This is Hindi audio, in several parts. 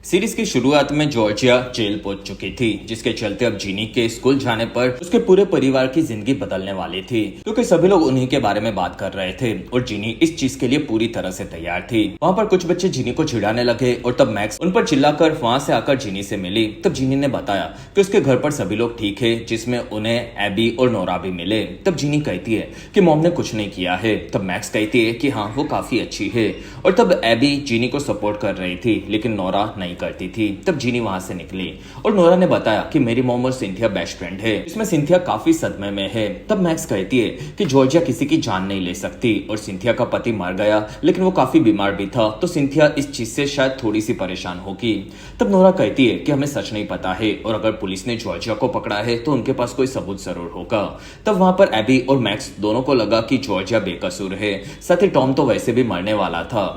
सीरीज की शुरुआत में जॉर्जिया जेल पहुंच चुकी थी, जिसके चलते अब जीनी के स्कूल जाने पर उसके पूरे परिवार की जिंदगी बदलने वाली थी, क्योंकि सभी लोग उन्हीं के बारे में बात कर रहे थे और जीनी इस चीज के लिए पूरी तरह से तैयार थी। वहाँ पर कुछ बच्चे जीनी को चिढ़ाने लगे और तब मैक्स उन पर चिल्लाकर वहाँ से आकर जीनी से मिली। तब जीनी ने बताया कि उसके घर पर सभी लोग ठीक है, जिसमें उन्हें एबी और नोरा भी मिले। तब जीनी कहती है कि मॉम ने कुछ नहीं किया है। तब मैक्स कहती है कि हाँ, वो काफी अच्छी है। और तब एबी जीनी को सपोर्ट कर रही थी, लेकिन नोरा नहीं करती थी। तब जीनी वहां से निकली और नोरा ने बताया कि मेरी मॉम और सिंथिया बेस्ट फ्रेंड है, इसमें सिंथिया काफी सदमे में है। तब मैक्स कहती है कि जॉर्जिया किसी की जान नहीं ले सकती और सिंथिया का पति मर गया, लेकिन वो काफी बीमार भी था, तो सिंथिया इस चीज से शायद थोड़ी सी परेशान होगी। तब नोरा कहती है कि हमें सच नहीं पता है और अगर पुलिस ने जॉर्जिया को पकड़ा है तो उनके पास कोई सबूत जरूर होगा। तब वहां पर एबी और मैक्स दोनों को लगा कि जॉर्जिया बेकसूर है, साथ ही टॉम तो वैसे भी मरने वाला था।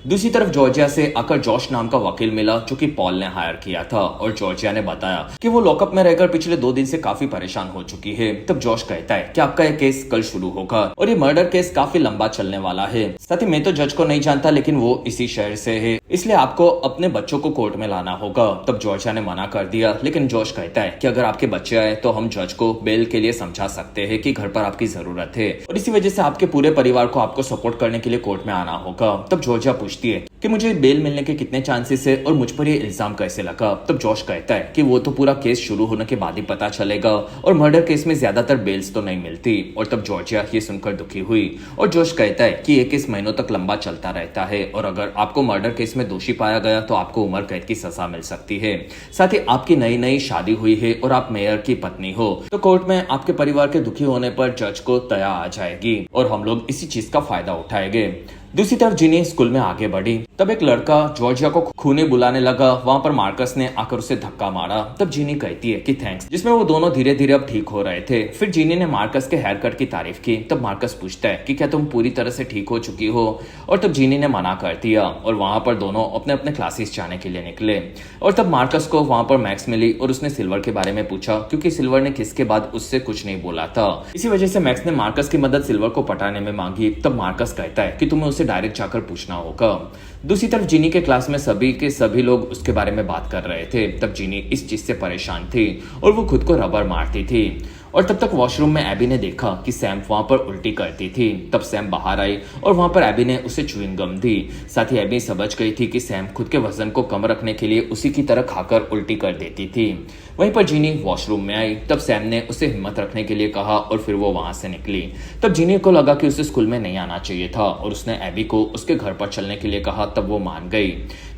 दूसरी तरफ जॉर्जिया से आकर जॉश नाम का वकील मिला, जो कि पॉल ने हायर किया था, और जॉर्जिया ने बताया कि वो लॉकअप में रहकर पिछले 2 दिन से काफी परेशान हो चुकी है। तब जॉश कहता है कि आपका ये केस कल शुरू होगा और ये मर्डर केस काफी लंबा चलने वाला है। साथ ही मैं तो जज को नहीं जानता, लेकिन वो इसी शहर से है, इसलिए आपको अपने बच्चों को कोर्ट में लाना होगा। तब जॉर्जिया ने मना कर दिया, लेकिन जॉश कहता है कि अगर आपके बच्चे आए तो हम जज को बेल के लिए समझा सकते हैं कि घर पर आपकी जरूरत है और इसी वजह से आपके पूरे परिवार को आपको सपोर्ट करने के लिए कोर्ट में आना होगा। तब जॉर्जिया पूछती है कि मुझे बेल मिलने के कितने चांसेस है और मुझ पर ये इल्जाम कैसे लगा। तब जॉश कहता है कि वो तो पूरा केस शुरू होने के बाद ही पता चलेगा और मर्डर केस में ज्यादातर बेल्स तो नहीं मिलती। और तब जॉर्जिया ये सुनकर दुखी हुई और जॉश कहता है कि ये केस महीनों तक लंबा चलता रहता है और अगर आपको मर्डर केस में दोषी पाया गया तो आपको उम्र कैद की सजा मिल सकती है। साथ ही आपकी नई नई शादी हुई है और आप मेयर की पत्नी हो, तो कोर्ट में आपके परिवार के दुखी होने पर जज को दया आ जाएगी और हम लोग इसी चीज का फायदा उठाएंगे। दूसरी तरफ जीनी स्कूल में आगे बढ़ी। तब एक लड़का जॉर्जिया को खूनी बुलाने लगा। वहां पर मार्कस ने आकर उसे धक्का मारा। तब जीनी कहती है कि थैंक्स, जिसमें वो दोनों धीरे धीरे अब ठीक हो रहे थे। फिर जीनी ने मार्कस के हेयर कट की तारीफ की। तब मार्कस पूछता है कि क्या तुम पूरी तरह से ठीक हो चुकी हो, और तब जीनी ने मना कर दिया और वहां पर दोनों अपने अपने क्लासेस जाने के लिए निकले। और तब मार्कस को वहां पर मैक्स मिली और उसने सिल्वर के बारे में पूछा, क्योंकि सिल्वर ने किस के बाद उससे कुछ नहीं बोला था। इसी वजह से मैक्स ने मार्कस की मदद सिल्वर को पटाने में मांगी। तब मार्कस कहता है कि तुम्हें उसे डायरेक्ट जाकर पूछना होगा। दूसरी तरफ जीनी के क्लास में सभी के सभी लोग उसके बारे में बात कर रहे थे। तब जीनी इस चीज से परेशान थी और वो खुद को रबर मारती थी। और तब तक वॉशरूम में एबी ने देखा कि सैम वहां पर उल्टी करती थी। तब सैम बाहर आई और वहां पर एबी ने उसे च्युइंग गम दी। साथ ही एबी समझ गई थी कि सैम खुद के वजन को कम रखने के लिए उसी की तरह खाकर उल्टी कर देती थी। वहीं पर जीनी वॉशरूम में आई। तब सैम ने उसे हिम्मत रखने के लिए कहा और फिर वो वहां से निकली। तब जीनी को लगा कि उसे स्कूल में नहीं आना चाहिए था और उसने एबी को उसके घर पर चलने के लिए कहा। तब वो मान गई,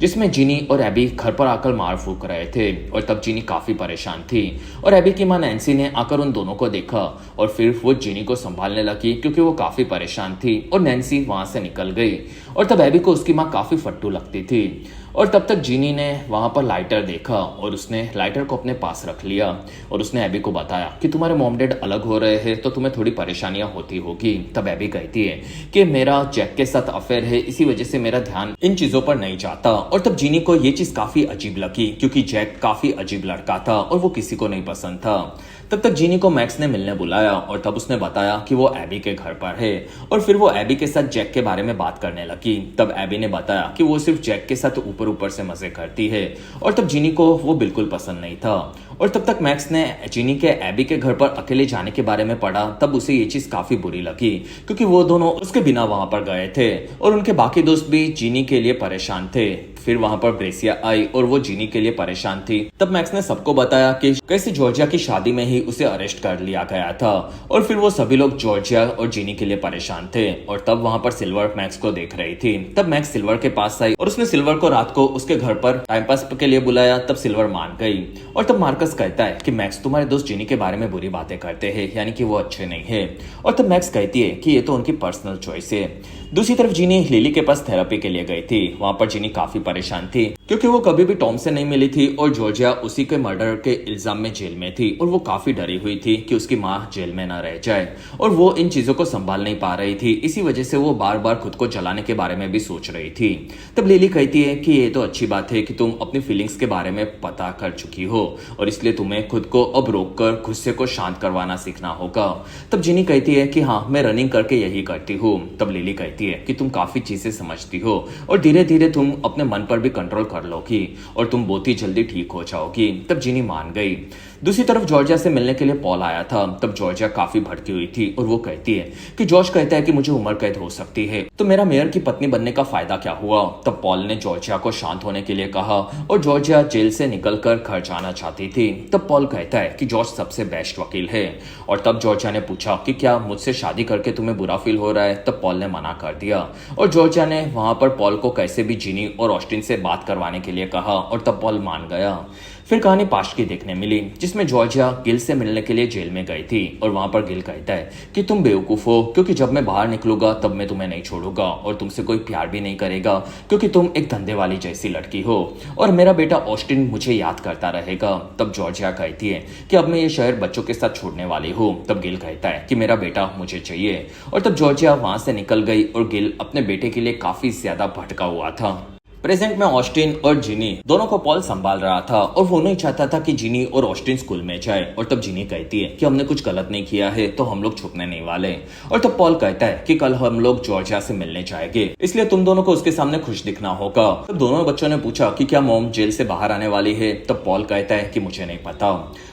जिसमें जीनी और एबी घर पर आकर मार फूक रहे थे और तब जीनी काफी परेशान थी और एबी की मां नैन्सी ने आकर उन दोनों को देखा और फिर वो जीनी को संभालने लगी, क्योंकि वो काफी परेशान थी और नैन्सी वहां से निकल गई। और तब एबी को उसकी मां काफी फट्टू लगती थी और तब तक जीनी ने वहां पर लाइटर देखा और उसने लाइटर को अपने पास रख लिया और उसने एबी को बताया कि तुम्हारे मॉम डैड अलग हो रहे हैं तो तुम्हें थोड़ी परेशानियां होती होगी। तब एबी कहती है कि मेरा जैक के साथ अफेयर है, इसी वजह से मेरा ध्यान इन चीजों पर नहीं जाता। और तब जीनी को ये चीज काफी अजीब लगी, क्योंकि जैक काफी अजीब लड़का था और वो किसी को नहीं पसंद था। तब तक जीनी को मैक्स ने मिलने बुलाया और तब उसने बताया कि वो एबी के घर पर है और फिर वो एबी के साथ जैक के बारे में बात करने लगी। तब एबी ने बताया कि वो सिर्फ जैक के साथ ऊपर ऊपर से मजे करती है और तब जीनी को वो बिल्कुल पसंद नहीं था। और तब तक मैक्स ने जीनी के एबी के घर पर अकेले जाने के बारे में पढ़ा। तब उसे ये चीज काफी बुरी लगी, क्योंकि वो दोनों उसके बिना वहां पर गए थे और उनके बाकी दोस्त भी जीनी के लिए परेशान थे। फिर वहां पर ब्रेसिया आई और वो जीनी के लिए परेशान थी। तब मैक्स ने सबको बताया कि कैसे जॉर्जिया की शादी में ही उसे अरेस्ट कर लिया गया था और फिर वो सभी लोग जॉर्जिया और जीनी के लिए परेशान थे। और तब वहां पर सिल्वर मैक्स को देख रही थी। तब मैक्स सिल्वर के पास आई और उसने सिल्वर को रात को उसके घर पर टाइम पास के लिए बुलाया। तब सिल्वर मान गई और तब मार्कस कहता है कि मैक्स तुम्हारे दोस्त जीनी के बारे में बुरी बातें करते हैं, यानी कि वो अच्छे नहीं है। और तब मैक्स कहती है कि ये तो उनकी पर्सनल चॉइस है। दूसरी तरफ जीनी लिली के पास थेरेपी के लिए गई थी। वहां पर जीनी काफी परेशान थी, क्योंकि वो कभी भी टॉम से नहीं मिली थी और जॉर्जिया उसी के मर्डर के इल्जाम में जेल में थी और वो काफी डरी हुई थी कि उसकी माँ जेल में न रह जाए और वो इन चीजों को संभाल नहीं पा रही थी। इसी वजह से वो बार बार खुद को जलाने के बारे में भी सोच रही थी। तब लिली कहती है कि ये तो अच्छी बात है कि तुम अपनी फीलिंग्स के बारे में पता कर चुकी हो और इसलिए तुम्हें खुद को अब रोककर गुस्से को शांत करवाना सीखना होगा। तब जीनी कहती है कि हाँ, मैं रनिंग करके यही करती हूँ। तब लिली कहती है कि तुम काफी चीजें समझती हो और धीरे धीरे तुम अपने मन पर भी कंट्रोल कर कर लोगी और तुम बहुत ही जल्दी ठीक हो जाओगी। तब जीनी मान गई। दूसरी तरफ जॉर्जिया से मिलने के लिए पॉल आया था। तब जॉर्जिया काफी भड़की हुई थी और वो कहती है कि जॉर्ज कहता है कि मुझे उम्र कैद हो सकती है, तो मेरा मेयर की पत्नी बनने का फायदा क्या हुआ। तब पॉल ने जॉर्जिया को शांत होने के लिए कहा और जॉर्जिया जेल से निकलकर घर जाना चाहती थी। तब पॉल कहता है कि जॉर्ज सबसे बेस्ट वकील है। और तब जॉर्जिया ने पूछा कि क्या मुझसे शादी करके तुम्हें बुरा फील हो रहा है। तब पॉल ने मना कर दिया और जॉर्जिया ने वहां पर पॉल को कैसे भी जीनी और ऑस्टिन से बात करवाने के लिए कहा और तब पॉल मान गया। फिर कहानी पास्ट की देखने मिली जिसमें जॉर्जिया गिल से मिलने के लिए जेल में गई थी और वहां पर गिल कहता है कि तुम बेवकूफ हो, क्योंकि जब मैं बाहर निकलूंगा तब मैं तुम्हें नहीं छोड़ूंगा और तुमसे कोई प्यार भी नहीं करेगा, क्योंकि तुम एक धंधे वाली जैसी लड़की हो और मेरा बेटा ऑस्टिन मुझे याद करता रहेगा। तब जॉर्जिया कहती है कि अब मैं ये शहर बच्चों के साथ छोड़ने वाली हूँ। तब गिल कहता है कि मेरा बेटा मुझे चाहिए और तब जॉर्जिया वहां से निकल गई और गिल अपने बेटे के लिए काफी ज्यादा भटका हुआ था। प्रेजेंट में ऑस्टिन और जिनी दोनों को पॉल संभाल रहा था और वो नहीं चाहता था कि जिनी और ऑस्टिन स्कूल में जाए। और तब जिनी कहती है कि हमने कुछ गलत नहीं किया है तो हम लोग छुपने नहीं वाले। और तब पॉल कहता है कि कल हम लोग जॉर्जिया से मिलने जाएंगे, इसलिए तुम दोनों को उसके सामने खुश दिखना होगा। तब दोनों बच्चों ने पूछा कि क्या मॉम जेल से बाहर आने वाली है। तब पॉल कहता है कि मुझे नहीं पता।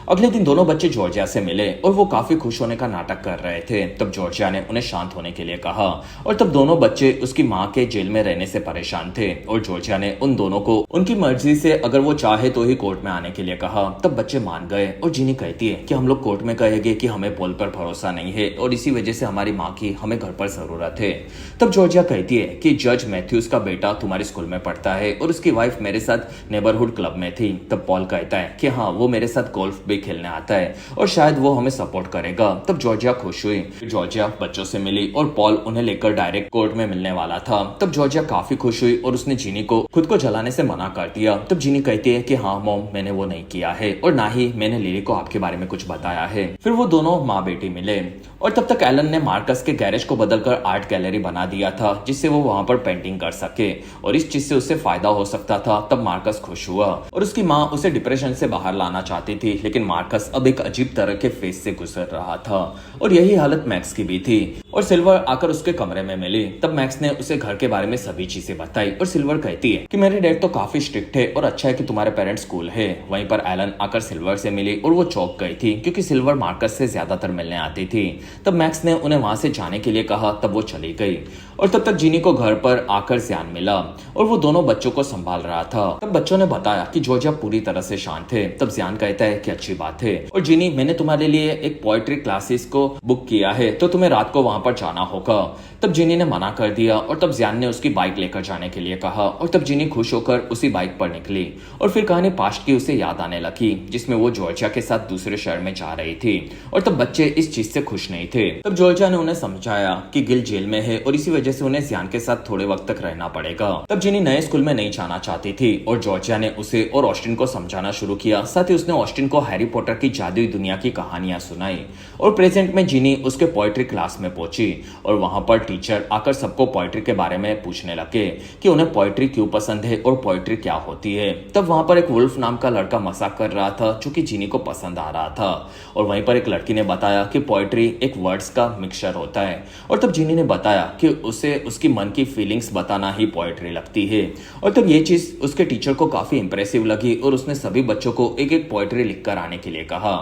अगले दिन दोनों बच्चे जॉर्जिया से मिले और वो काफी खुश होने का नाटक कर रहे थे। तब जॉर्जिया ने उन्हें शांत होने के लिए कहा और तब दोनों बच्चे उसकी माँ के जेल में रहने से परेशान थे और जॉर्जिया ने उन दोनों को उनकी मर्जी से अगर वो चाहे तो ही कोर्ट में आने के लिए कहा। तब बच्चे मान गए और जीनी कहती है कि हम लोग कोर्ट में कहेंगे कि हमें पॉल पर भरोसा नहीं है और इसी वजह से हमारी माँ की हमें घर पर जरूरत है। तब जॉर्जिया कहती है कि जज मैथ्यूज का बेटा तुम्हारे स्कूल में पढ़ता है और उसकी वाइफ मेरे साथ नेबरहुड क्लब में थी। तब पॉल कहता है कि हाँ, वो मेरे साथ गोल्फ भी खेलने आता है और शायद वो हमें सपोर्ट करेगा। तब जॉर्जिया खुश हुई। जॉर्जिया बच्चों से मिली और पॉल उन्हें लेकर डायरेक्ट कोर्ट में मिलने वाला था। तब जॉर्जिया काफी खुश हुई और उसने जीनी को खुद को जलाने से मना कर दिया। तब जीनी कहती है कि हाँ मॉम, मैंने वो नहीं किया है और ना ही मैंने लिली को आपके बारे में कुछ बताया है। फिर वो दोनों माँ बेटी मिले और तब तक एलन ने मार्कस के गैरेज को बदलकर आर्ट गैलरी बना दिया था जिससे वो वहां पर पेंटिंग कर सके और इस चीज से उससे फायदा हो सकता था। तब मार्कस खुश हुआ और उसकी माँ उसे डिप्रेशन से बाहर लाना चाहती थी, लेकिन मार्कस अब एक अजीब तरह के फेस से गुजर रहा था और यही हालत मैक्स की भी थी। और सिल्वर आकर उसके कमरे में मिली। तब मैक्स ने उसे घर के बारे में सभी चीजें बताई और सिल्वर कहती है कि मेरे डैड तो काफी स्ट्रिक्ट है और अच्छा है कि तुम्हारे पेरेंट्स कूल है। वहीं पर एलन आकर सिल्वर से मिली और वो चौंक गई थी क्योंकि सिल्वर मार्कस से ज्यादातर मिलने आती थी। तब मैक्स ने उन्हें वहां से जाने के लिए कहा। तब वो चली गई और तब तक जीनी को घर पर आकर ज़्यान मिला और वो दोनों बच्चों को संभाल रहा था। तब बच्चों ने बताया कि जॉर्जिया पूरी तरह से शांत है। तब ज़्यान कहता है कि अच्छी बात है और जीनी, मैंने तुम्हारे लिए एक पोएट्री क्लासेस को बुक किया है तो तुम्हें रात को वहां पर जाना होगा। तब जीनी ने मना कर दिया और तब ज़्यान ने उसकी बाइक लेकर जाने के लिए कहा और तब जीनी खुश होकर उसी बाइक पर निकली और फिर कहानी पास्ट की उसे याद आने लगी जिसमें वो जॉर्जिया के साथ दूसरे शहर में जा रही थी और तब बच्चे इस चीज से खुश नहीं थे। तब जॉर्जिया ने उन्हें समझाया कि गिल जेल में है और इसी वजह से उन्हें ज़्यान के साथ थोड़े वक्त तक रहना पड़ेगा। तब जीनी नए स्कूल में नहीं जाना चाहती थी और जॉर्जिया ने उसे और ऑस्टिन को समझाना शुरू किया। साथ ही उसने ऑस्टिन को हैरी पॉटर की जादुई दुनिया की कहानियां सुनाई और प्रेजेंट में जीनी उसके पोएट्री क्लास में पहुंची और वहां पर टीचर आकर सबको पोएट्री के बारे में पूछने लगे कि उन्हें पोएट्री क्यों पसंद है और पोएट्री क्या होती है। तब वहां पर एक वुल्फ नाम का लड़का मजाक कर रहा था जो कि जीनी को पसंद आ रहा था और वहीं पर एक लड़की ने बताया कि पोएट्री एक वर्ड्स का मिक्सचर होता है और तब जीनी ने बताया कि उसे उसकी मन की फीलिंग्स बताना ही पोएट्री लगती है और तब ये चीज उसके टीचर को काफी इंप्रेसिव लगी और उसने सभी बच्चों को एक एक पोएट्री लिखकर आने के लिए कहा।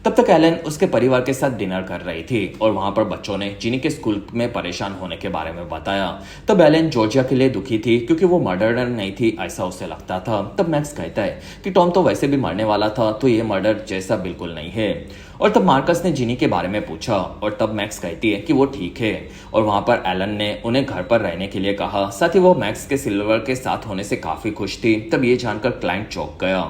तब तक एलन उसके परिवार के साथ डिनर कर रही थी और वहां पर बच्चों ने जीनी के स्कूल में परेशान होने के बारे में बताया। तब एलन जॉर्जिया के लिए दुखी थी क्योंकि वो मर्डरर नहीं थी ऐसा उसे लगता था। तब मैक्स कहता है कि टॉम तो वैसे भी मरने वाला था तो ये मर्डर जैसा बिल्कुल नहीं है और तब मार्कस ने जीनी के बारे में पूछा और तब मैक्स कहती है कि वो ठीक है और वहां पर एलन ने उन्हें घर पर रहने के लिए कहा। साथ ही वो मैक्स के सिल्वर के साथ होने से काफी खुश थी। तब ये जानकर क्लाइंट चौंक गया।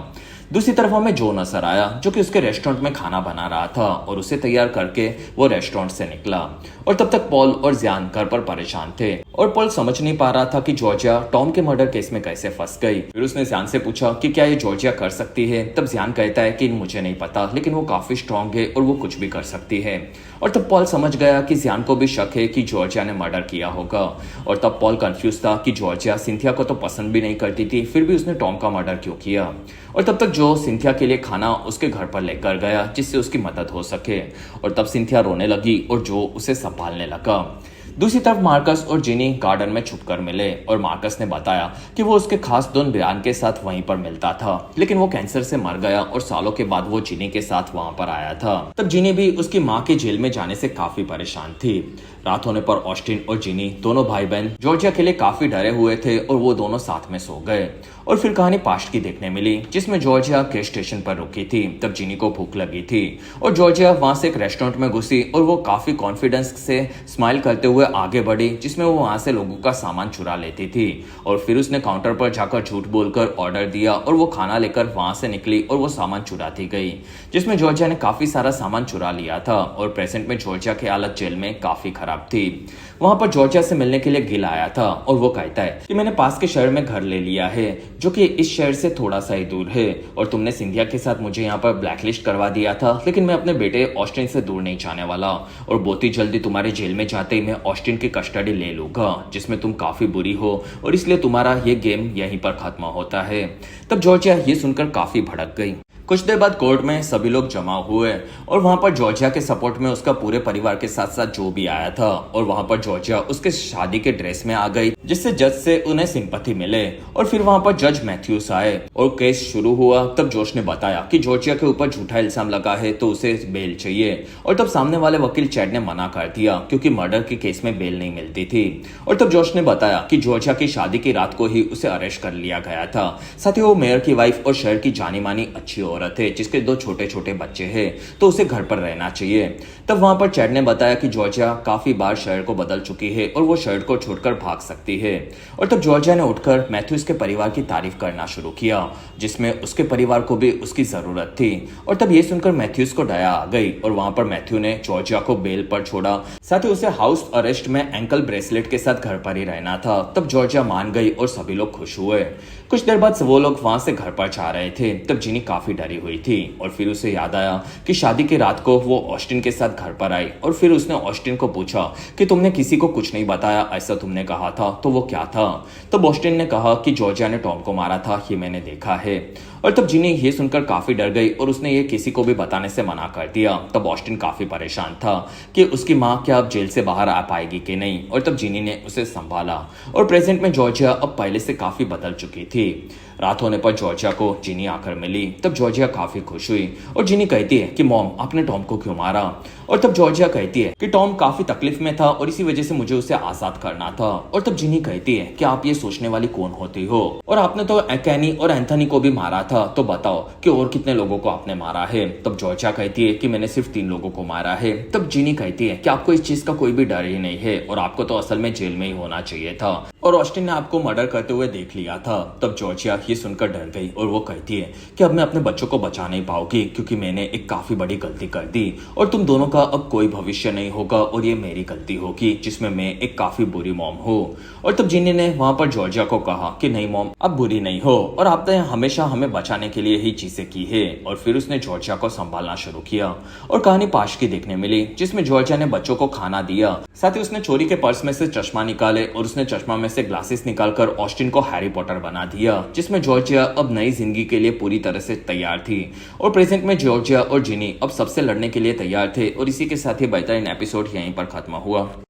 दूसरी तरफ हमें जो नजर आया जो कि उसके रेस्टोरेंट में खाना बना रहा था और उसे तैयार करके वो रेस्टोरेंट से निकला और तब तक पॉल और ज़्यान घर पर परेशान थे और पॉल समझ नहीं पा रहा था कि जॉर्जिया टॉम के मर्डर केस में कैसे फंस गई। फिर उसने ज़्यान से पूछा कि क्या ये जॉर्जिया कर सकती है। तब ज़्यान कहता है कि मुझे नहीं पता, लेकिन वो काफी स्ट्रांग है और वो कुछ भी कर सकती है और तब पॉल समझ गया कि ज़्यान को भी शक है कि जॉर्जिया ने मर्डर किया होगा और तब पॉल कंफ्यूज था कि जॉर्जिया सिंथिया को तो पसंद भी नहीं करती थी, फिर भी उसने टॉम का मर्डर क्यों किया। और तब तक जो सिंथिया के लिए खाना उसके घर पर लेकर गया जिससे उसकी मदद हो सके और तब सिंथिया रोने लगी और जो उसे संभालने लगा। दूसरी तरफ मार्कस और जिनी गार्डन में छुपकर मिले और मार्कस ने बताया कि वो उसके खास दोस्त ब्रियान के साथ वहीं पर मिलता था, लेकिन वो कैंसर से मर गया और सालों के बाद वो जिनी के साथ वहां पर आया था। तब जिनी भी उसकी माँ के जेल में जाने से काफी परेशान थी। रात होने पर ऑस्टिन और जिनी दोनों भाई बहन जॉर्जिया के लिए काफी डरे हुए थे और वो दोनों साथ में सो गए। और फिर कहानी पास्ट की देखने मिली, जिसमें जॉर्जिया गैस स्टेशन पर रुकी थी। तब जिनी को भूख लगी थी और जॉर्जिया वहां से एक रेस्टोरेंट में घुसी और वो काफी कॉन्फिडेंस से स्माइल करते हुए आगे बढ़ी, जिसमें वो वहां से लोगों का सामान चुरा लेती थी। और फिर उसने काउंटर पर जाकर झूठ बोलकर ऑर्डर दिया और वो खाना लेकर वहां से निकली और वो सामान चुराती गई, जिसमें जॉर्जिया ने काफी सारा सामान चुरा लिया था। और प्रेजेंट में जॉर्जिया की हालत जेल में काफी खराब थी। वहां पर जॉर्जिया से मिलने के लिए गिल आया था और वो कहता है कि मैंने पास के शहर में घर ले लिया है, जो कि इस शहर से थोड़ा सा ही दूर है, और तुमने सिंधिया के साथ मुझे यहाँ पर ब्लैकलिस्ट करवा दिया था, लेकिन मैं अपने बेटे ऑस्टिन से दूर नहीं जाने वाला, और बहुत ही जल्दी तुम्हारे जेल में जाते ही मैं ऑस्टिन की कस्टडी ले लूंगा, जिसमें तुम काफी बुरी हो और इसलिए तुम्हारा ये गेम यहीं पर खत्म होता है। तब जॉर्जिया ये सुनकर काफी भड़क गई। कुछ देर बाद कोर्ट में सभी लोग जमा हुए और वहां पर जॉर्जिया के सपोर्ट में उसका पूरे परिवार के साथ साथ जो भी आया था, और वहां पर जॉर्जिया उसके शादी के ड्रेस में आ गई, जिससे जज से उन्हें सिंपैथी मिले। और फिर वहां पर जज मैथ्यूस आए और केस शुरू हुआ। तब जोश ने बताया कि जॉर्जिया के ऊपर झूठा इल्जाम लगा है तो उसे बेल चाहिए, और तब सामने वाले वकील चैड ने मना कर दिया क्योंकि मर्डर के केस में बेल नहीं मिलती थी। और तब जोश ने बताया कि जॉर्जिया की शादी की रात को ही उसे अरेस्ट कर लिया गया था। साथ ही वो मेयर की वाइफ और शहर की जानी मानी अच्छी औरत है, जिसके 2 छोटे छोटे बच्चे हैं, तो उसे घर पर रहना चाहिए। तब वहां पर चैड ने बताया कि जॉर्जिया काफी बार शहर को बदल चुकी है और वो शहर को छोड़कर भाग सकती है। और तब जॉर्जिया ने उठकर मैथ्यूस के परिवार की तारीफ करना शुरू किया, जिसमें उसके परिवार को भी उसकी जरूरत थी। और तब ये सुनकर मैथ्यूस को दया आ गई और वहां पर मैथ्यू ने जॉर्जिया को बेल पर छोड़ा। साथ ही उसे हाउस अरेस्ट में एंकल ब्रेसलेट के साथ घर पर ही रहना था। तब जॉर्जिया मान गई और सभी लोग खुश हुए। कुछ देर बाद वो लोग वहां से घर पर जा रहे थे। तब जिनी काफी डरी हुई थी और फिर उसे याद आया कि शादी की रात को वो ऑस्टिन के साथ घर पर आई, और फिर उसने ऑस्टिन को पूछा कि तुमने किसी को कुछ नहीं बताया, ऐसा तुमने कहा था, तो वो क्या था? तब ऑस्टिन ने कहा कि जॉर्जिया ने टॉम को मारा था, ये मैंने देखा है। और तब जिनी ये सुनकर काफी डर गई और उसने ये किसी को भी बताने से मना कर दिया। तब ऑस्टिन काफी परेशान था कि उसकी माँ क्या अब जेल से बाहर आ पाएगी कि नहीं, और तब जिनी ने उसे संभाला। और प्रेजेंट में जॉर्जिया अब पहले से काफी बदल चुकी थी। रात होने पर जॉर्जिया को जिनी आकर मिली। तब जॉर्जिया काफी खुश हुई और जिनी कहती है कि मॉम आपने टॉम को क्यों मारा? और तब जॉर्जिया कहती है कि टॉम काफी तकलीफ में था और इसी वजह से मुझे उसे आजाद करना था। और तब जिनी कहती है कि आप ये सोचने वाली कौन होती हो, और आपने तो कैनी और एंथनी को भी मारा था, तो बताओ कि और कितने लोगों को आपने मारा है? तब जॉर्जिया कहती है कि मैंने सिर्फ 3 लोगों को मारा है। तब जिनी कहती है कि आपको इस चीज का कोई भी डर ही नहीं है और आपको तो असल में जेल में ही होना चाहिए था, और ऑस्टिन ने आपको मर्डर करते हुए देख लिया था। तब जॉर्जिया ये सुनकर डर गई और वो कहती है कि अब मैं अपने बच्चों को बचा नहीं पाऊंगी क्योंकि मैंने एक काफी बड़ी गलती कर दी, और तुम दोनों का अब कोई भविष्य नहीं होगा और ये मेरी गलती होगी जिसमें मैं एक काफी बुरी मॉम हूँ। और तब जिनी ने वहां पर जॉर्जिया को कहा कि नहीं मॉम, अब बुरी नहीं हो और आपने हमेशा हमें बचाने के लिए ही चीजें की है। और फिर उसने जॉर्जिया को संभालना शुरू किया और कहानी पाश की देखने मिली, जिसमें जॉर्जिया ने बच्चों को खाना दिया। साथ ही उसने चोरी के पर्स में से चश्मा निकाले और उसने चश्मा में से ग्लासेस निकालकर ऑस्टिन को हैरी पॉटर बना दिया, जिसमें जॉर्जिया अब नई जिंदगी के लिए पूरी तरह से तैयार थी। और प्रेजेंट में जॉर्जिया और जिनी अब सबसे लड़ने के लिए तैयार थे। और इसी के साथ ही बेहतरीन एपिसोड यहीं पर खत्म हुआ।